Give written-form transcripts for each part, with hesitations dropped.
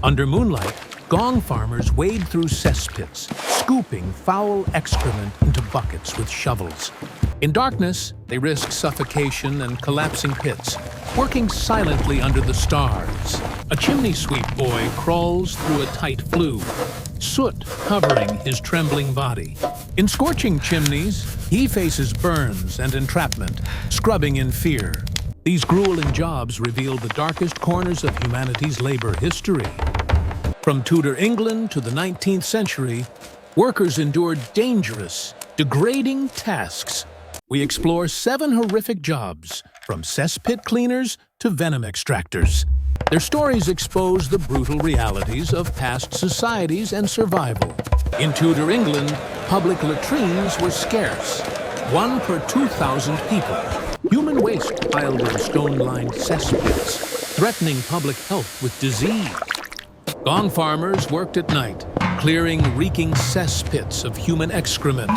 Under moonlight, gong farmers wade through cesspits, scooping foul excrement into buckets with shovels. In darkness, they risk suffocation and collapsing pits, working silently under the stars. A chimney sweep boy crawls through a tight flue, soot covering his trembling body. In scorching chimneys, he faces burns and entrapment, scrubbing in fear. These grueling jobs reveal the darkest corners of humanity's labor history. From Tudor England to the 19th century, workers endured dangerous, degrading tasks. We explore 7 horrific jobs, from cesspit cleaners to venom extractors. Their stories expose the brutal realities of past societies and survival. In Tudor England, public latrines were scarce, 1 per 2,000 people. Human waste piled in stone-lined cesspits, threatening public health with disease. Gong farmers worked at night, clearing reeking cesspits of human excrement.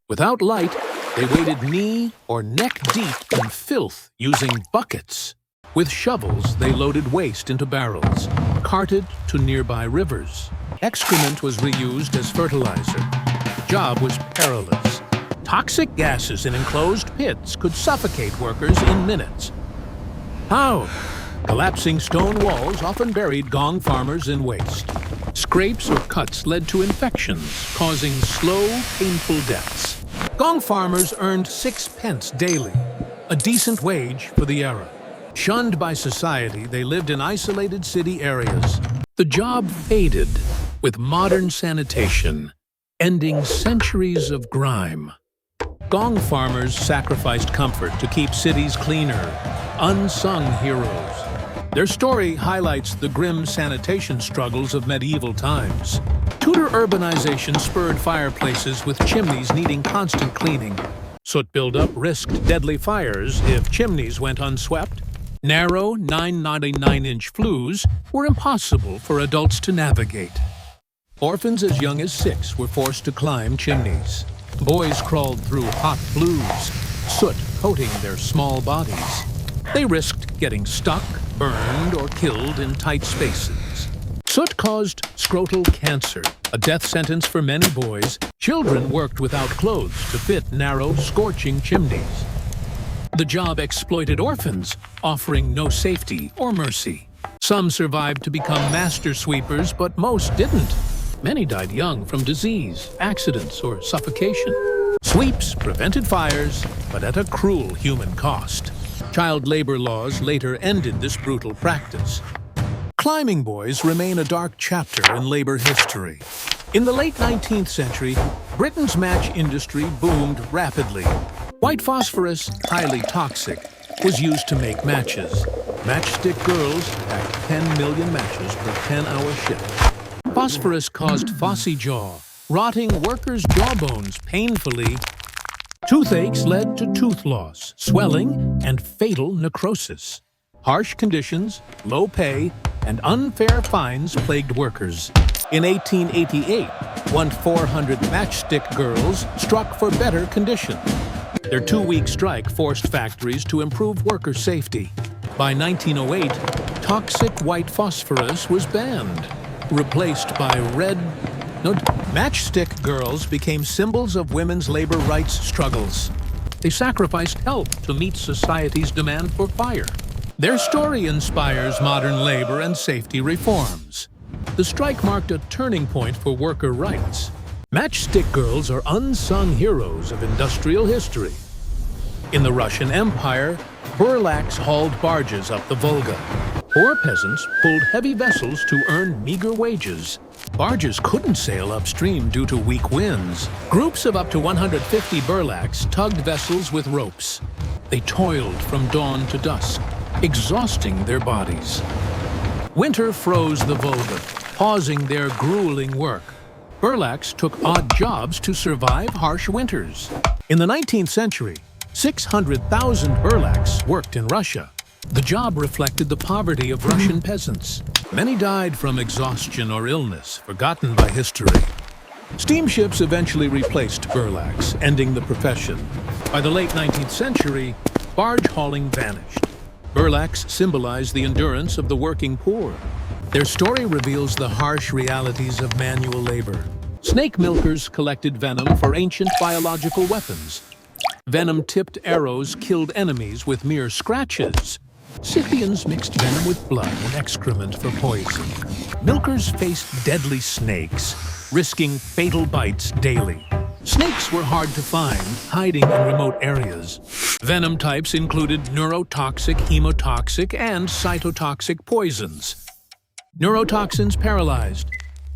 Without light, they waded knee or neck deep in filth using buckets. With shovels, they loaded waste into barrels, carted to nearby rivers. Excrement was reused as fertilizer. The job was perilous. Toxic gases in enclosed pits could suffocate workers in minutes. How? Collapsing stone walls often buried gong farmers in waste. Scrapes or cuts led to infections, causing slow, painful deaths. Gong farmers earned 6 pence daily, a decent wage for the era. Shunned by society, they lived in isolated city areas. The job faded with modern sanitation, ending centuries of grime. Gong farmers sacrificed comfort to keep cities cleaner, unsung heroes. Their story highlights the grim sanitation struggles of medieval times. Tudor urbanization spurred fireplaces with chimneys needing constant cleaning. Soot buildup risked deadly fires if chimneys went unswept. Narrow 9.99-inch flues were impossible for adults to navigate. Orphans as young as 6 were forced to climb chimneys. Boys crawled through hot flues, soot coating their small bodies. They risked getting stuck, burned, or killed in tight spaces. Soot caused scrotal cancer, a death sentence for many boys. Children worked without clothes to fit narrow, scorching chimneys. The job exploited orphans, offering no safety or mercy. Some survived to become master sweepers, but most didn't. Many died young from disease, accidents, or suffocation. Sweeps prevented fires, but at a cruel human cost. Child labor laws later ended this brutal practice. Climbing boys remain a dark chapter in labor history. In the late 19th century, Britain's match industry boomed rapidly. White phosphorus, highly toxic, was used to make matches. Matchstick girls packed 10 million matches per 10-hour shift. Phosphorus caused phossy jaw, rotting workers' jawbones painfully. Toothaches led to tooth loss, swelling, and fatal necrosis. Harsh conditions, low pay, and unfair fines plagued workers. In 1888, 400 matchstick girls struck for better conditions. Their 2-week strike forced factories to improve worker safety. By 1908, toxic white phosphorus was banned, replaced by matchstick girls became symbols of women's labor rights struggles. They sacrificed health to meet society's demand for fire. Their story inspires modern labor and safety reforms. The strike marked a turning point for worker rights. Matchstick girls are unsung heroes of industrial history. In the Russian Empire, burlaks hauled barges up the Volga. Poor peasants pulled heavy vessels to earn meager wages. Barges couldn't sail upstream due to weak winds. Groups of up to 150 burlaks tugged vessels with ropes. They toiled from dawn to dusk, exhausting their bodies. Winter froze the Volga, pausing their grueling work. Burlaks took odd jobs to survive harsh winters. In the 19th century, 600,000 burlaks worked in Russia. The job reflected the poverty of Russian peasants. Many died from exhaustion or illness, forgotten by history. Steamships eventually replaced burlaks, ending the profession. By the late 19th century, barge hauling vanished. Burlaks symbolize the endurance of the working poor. Their story reveals the harsh realities of manual labor. Snake milkers collected venom for ancient biological weapons. Venom-tipped arrows killed enemies with mere scratches. Scythians mixed venom with blood and excrement for poison. Milkers faced deadly snakes, risking fatal bites daily. Snakes were hard to find, hiding in remote areas. Venom types included neurotoxic, hemotoxic, and cytotoxic poisons. Neurotoxins paralyzed.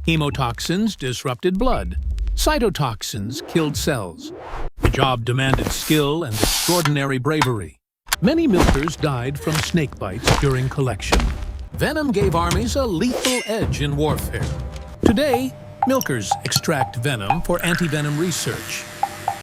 Hemotoxins disrupted blood. Cytotoxins killed cells. The job demanded skill and extraordinary bravery. Many milkers died from snake bites during collection. Venom gave armies a lethal edge in warfare. Today, milkers extract venom for anti-venom research.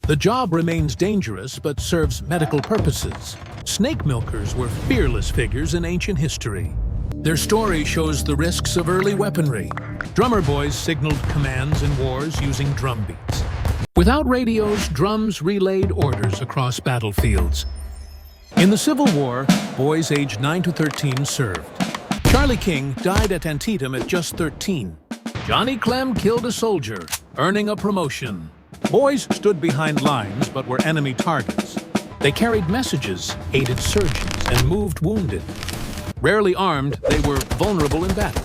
The job remains dangerous but serves medical purposes. Snake milkers were fearless figures in ancient history. Their story shows the risks of early weaponry. Drummer boys signaled commands in wars using drum beats. Without radios, drums relayed orders across battlefields. In the Civil War, boys aged 9 to 13 served. Charlie King died at Antietam at just 13. Johnny Clem killed a soldier, earning a promotion. Boys stood behind lines but were enemy targets. They carried messages, aided surgeons, and moved wounded. Rarely armed, they were vulnerable in battle.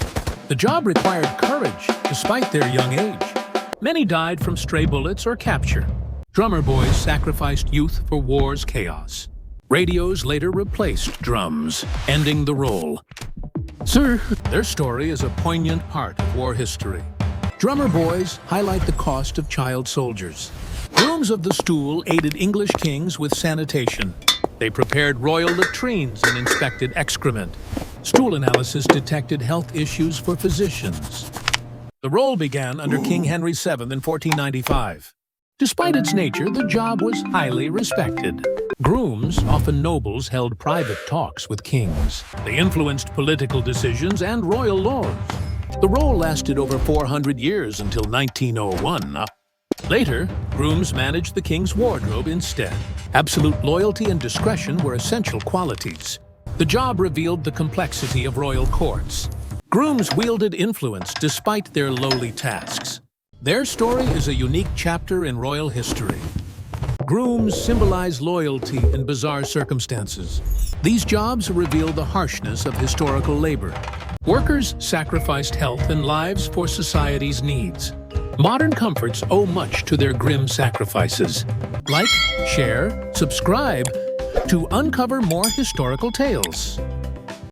The job required courage, despite their young age. Many died from stray bullets or capture. Drummer boys sacrificed youth for war's chaos. Radios later replaced drums, ending the role. Sir, their story is a poignant part of war history. Drummer boys highlight the cost of child soldiers. Grooms of the stool aided English kings with sanitation. They prepared royal latrines and inspected excrement. Stool analysis detected health issues for physicians. The role began under King Henry VII in 1495. Despite its nature, the job was highly respected. Grooms, often nobles, held private talks with kings. They influenced political decisions and royal laws. The role lasted over 400 years until 1901. Later, grooms managed the king's wardrobe instead. Absolute loyalty and discretion were essential qualities. The job revealed the complexity of royal courts. Grooms wielded influence despite their lowly tasks. Their story is a unique chapter in royal history. Grooms symbolize loyalty in bizarre circumstances. These jobs reveal the harshness of historical labor. Workers sacrificed health and lives for society's needs. Modern comforts owe much to their grim sacrifices. Like, share, subscribe to uncover more historical tales.